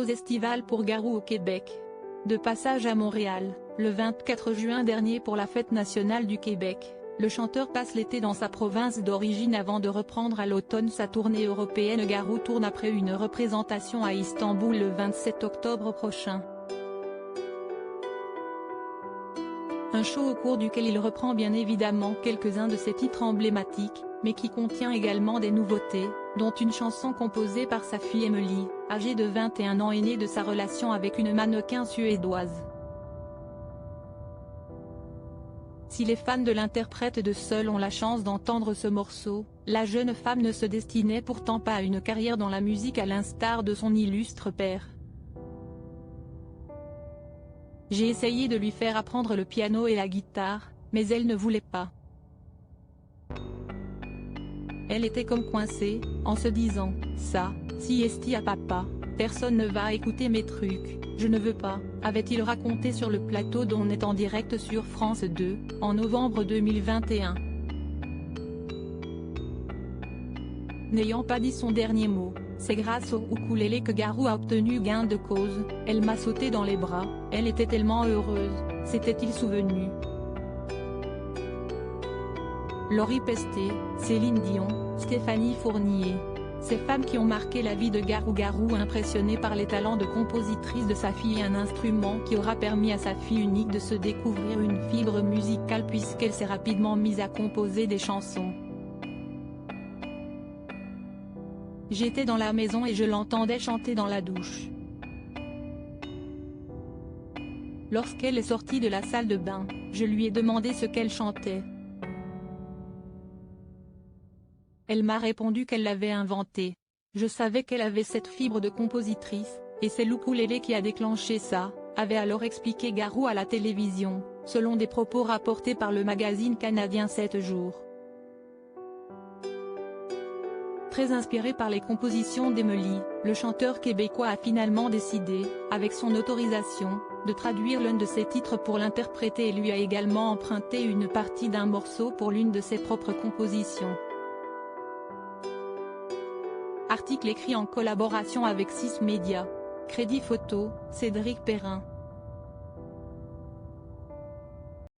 pause estivale pour Garou au Québec. De passage à Montréal, le 24 juin dernier pour la fête nationale du Québec, le chanteur passe l'été dans sa province d'origine avant de reprendre à l'automne sa tournée européenne. Garou tourne après une représentation à Istanbul le 27 octobre prochain. Un show au cours duquel il reprend bien évidemment quelques-uns de ses titres emblématiques, mais qui contient également des nouveautés, dont une chanson composée par sa fille Emily, âgée de 21 ans et née de sa relation avec une mannequin suédoise. Si les fans de l'interprète de Seul ont la chance d'entendre ce morceau, la jeune femme ne se destinait pourtant pas à une carrière dans la musique à l'instar de son illustre père. J'ai essayé de lui faire apprendre le piano et la guitare, mais elle ne voulait pas. Elle était comme coincée, en se disant « Ça, si esti à papa, personne ne va écouter mes trucs, je ne veux pas », avait-il raconté sur le plateau d'On est en direct sur France 2, en novembre 2021. N'ayant pas dit son dernier mot, c'est grâce au ukulélé que Garou a obtenu gain de cause. Elle m'a sauté dans les bras, elle était tellement heureuse, s'était-il souvenu. Laurie Pesté, Céline Dion, Stéphanie Fournier. Ces femmes qui ont marqué la vie de Garou. Garou impressionné par les talents de compositrice de sa fille, un instrument qui aura permis à sa fille unique de se découvrir une fibre musicale puisqu'elle s'est rapidement mise à composer des chansons. J'étais dans la maison et je l'entendais chanter dans la douche. Lorsqu'elle est sortie de la salle de bain, je lui ai demandé ce qu'elle chantait. Elle m'a répondu qu'elle l'avait inventé. Je savais qu'elle avait cette fibre de compositrice, et c'est l'ukulélé qui a déclenché ça, avait alors expliqué Garou à la télévision, selon des propos rapportés par le magazine canadien 7 jours. Très inspiré par les compositions d'Emily, le chanteur québécois a finalement décidé, avec son autorisation, de traduire l'un de ses titres pour l'interpréter et lui a également emprunté une partie d'un morceau pour l'une de ses propres compositions. Article écrit en collaboration avec 6 Médias. Crédit photo, Cédric Perrin.